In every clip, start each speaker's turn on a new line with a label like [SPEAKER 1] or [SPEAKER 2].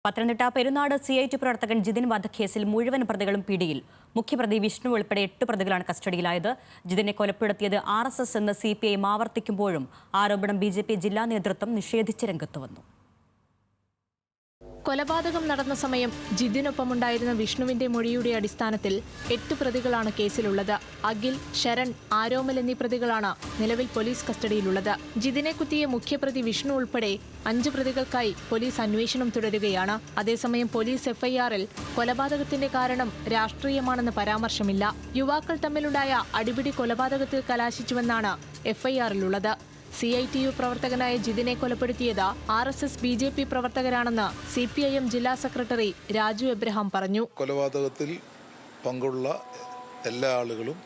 [SPEAKER 1] Pathanamthitta Perunad CIT പ്രവർത്തകൻ ജിതിൻ വധക്കേസിൽ മുഴുവൻ പ്രതികളും പിടിയിൽ. മുഖ്യപ്രതി വിഷ്ണു ഉൾപ്പെടെ 8 പ്രതികളാണ് കസ്റ്റഡിയിലായത്. ജിതിനെ കൊലപ്പെടുത്തിയത് RSS എന്ന് CPIM ആവർത്തിക്കുമ്പോഴും ആരോപണം BJP ജില്ലാ നേതൃത്വം നിഷേധിച്ച് രംഗത്ത് വന്നു.
[SPEAKER 2] കൊലപാതകം നടന്ന സമയം ജിതിനൊപ്പമുണ്ടായിരുന്ന വിഷ്ണുവിന്റെ മൊഴിയുടെ അടിസ്ഥാനത്തിൽ 8 പ്രതികളാണ് കേസിലുള്ളത്. അഖിൽ, ശരൺ, ആരോമൽ എന്നീ പ്രതികളാണ് നിലവിൽ പോലീസ് കസ്റ്റഡിയിലുള്ളത്. ജിതിനെ കുത്തിയ മുഖ്യപ്രതി വിഷ്ണു ഉൾപ്പെടെ 5 പ്രതികൾക്കായി പോലീസ് അന്വേഷണം തുടരുകയാണ്. അതേസമയം പോലീസ് FIR-ൽ കൊലപാതകത്തിന്റെ കാരണം രാഷ്ട്രീയമാണെന്ന് പരാമർശമില്ല. യുവാക്കൾ തമ്മിലുണ്ടായ അടിപിടി കൊലപാതകത്തിൽ കലാശിച്ചുവെന്നാണ് FIR-ലുള്ളത്. CITU പ്രവർത്തകനായ ജിതിനെ കൊലപ്പെടുത്തിയത് RSS BJP പ്രവർത്തകരാണെന്ന് CPIM ജില്ലാ സെക്രട്ടറി രാജു എബ്രഹാം പറഞ്ഞു.
[SPEAKER 3] കൊലപാതകത്തിൽ പങ്കുള്ള എല്ലാ ആളുകളും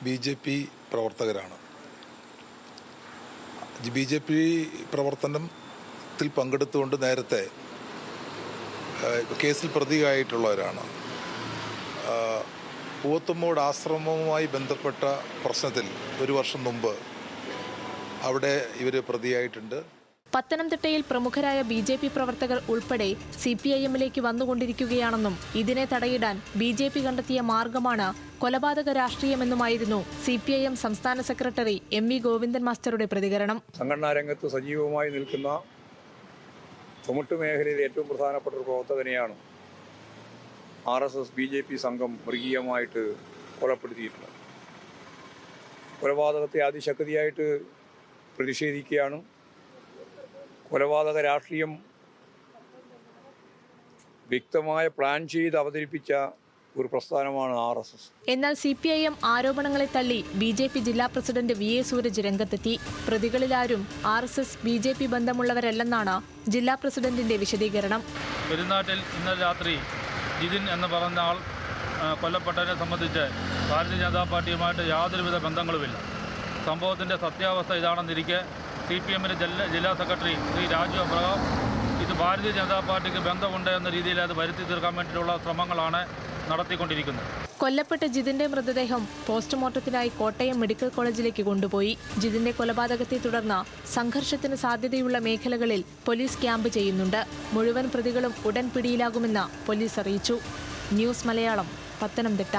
[SPEAKER 3] BJP പ്രവർത്തകരാണ്. BJP പ്രവർത്തനത്തിൽ പങ്കെടുത്തുകൊണ്ട് നേരത്തെ കേസിൽ പ്രതിയായിട്ടുള്ളവരാണ്. പൂവത്തുമ്മോട് ആശ്രമവുമായി ബന്ധപ്പെട്ട പ്രശ്നത്തിൽ 1 വർഷം മുമ്പ് അവിടെ ഇവർ പ്രതിയായിട്ടുണ്ട്.
[SPEAKER 2] പത്തനംതിട്ടയിൽ പ്രമുഖരായ BJP പ്രവർത്തകർ ഉൾപ്പെടെ CPIM-ലേക്ക് വന്നുകൊണ്ടിരിക്കുകയാണെന്നും ഇതിനെ തടയിടാൻ BJP കണ്ടെത്തിയ മാർഗമാണ് കൊലപാതക രാഷ്ട്രീയമെന്നുമായിരുന്നു CPIM സംസ്ഥാന സെക്രട്ടറി MV ഗോവിന്ദൻ മാസ്റ്ററുടെ പ്രതികരണം.
[SPEAKER 4] സംഘടനാ രംഗത്ത് സജീവമായി നിൽക്കുന്ന ചുമട്ടു മേഖലയിലെ ഏറ്റവും പ്രധാനപ്പെട്ട ഒരു പ്രവർത്തകനെയാണ് RSS BJP സംഘം മൃഗീയമായിട്ട് കൊലപ്പെടുത്തിയിട്ടുള്ളത്. കൊലപാതകത്തെ അതിശക്തിയായിട്ട് പ്രതിഷേധിക്കുകയാണ്. കൊലപാതക രാഷ്ട്രീയം വ്യക്തമായ പ്ലാൻ ചെയ്ത് അവതരിപ്പിച്ച ഒരു പ്രസ്ഥാനമാണ് RSS.
[SPEAKER 2] എന്നാൽ CPIM ആരോപണങ്ങളെ തള്ളി BJP ജില്ലാ പ്രസിഡന്റ് VA സൂരജ് രംഗത്തെത്തി. പ്രതികളിലാരും RSS BJP ബന്ധമുള്ളവരല്ലെന്നാണ് ജില്ലാ പ്രസിഡന്റിന്റെ വിശദീകരണം.
[SPEAKER 5] പെരുന്നാട്ടിൽ ഇന്നലെ രാത്രി ജിതിൻ എന്ന് പറഞ്ഞ ആൾ കൊല്ലപ്പെട്ടതിനെ സംബന്ധിച്ച് ഭാരതീയ ജനതാ പാർട്ടിയുമായിട്ട് യാതൊരുവിധ ബന്ധങ്ങളുമില്ല. സംഭവത്തിൻ്റെ സത്യാവസ്ഥ ഇതാണെന്നിരിക്കെ CPM-ന്റെ ജില്ലാ സെക്രട്ടറി ശ്രീ രാജു എബ്രഹാം ഇത് ഭാരതീയ ജനതാ പാർട്ടിക്ക് ബന്ധമുണ്ട് എന്ന രീതിയിൽ അത് വരുത്തി തീർക്കാൻ വേണ്ടിയിട്ടുള്ള ശ്രമങ്ങളാണ് നടത്തിക്കൊണ്ടിരിക്കുന്നത്.
[SPEAKER 2] കൊല്ലപ്പെട്ട ജിതിന്റെ മൃതദേഹം പോസ്റ്റ്മോർട്ടത്തിനായി കോട്ടയം മെഡിക്കൽ കോളേജിലേക്ക് കൊണ്ടുപോയി. ജിതിന്റെ കൊലപാതകത്തെ തുടർന്ന് സംഘർഷത്തിന് സാധ്യതയുള്ള മേഖലകളിൽ പോലീസ് ക്യാമ്പ് ചെയ്യുന്നുണ്ട്. മുഴുവൻ പ്രതികളും ഉടൻ പിടിയിലാകുമെന്ന് പോലീസ് അറിയിച്ചു. ന്യൂസ് മലയാളം, പത്തനംതിട്ട.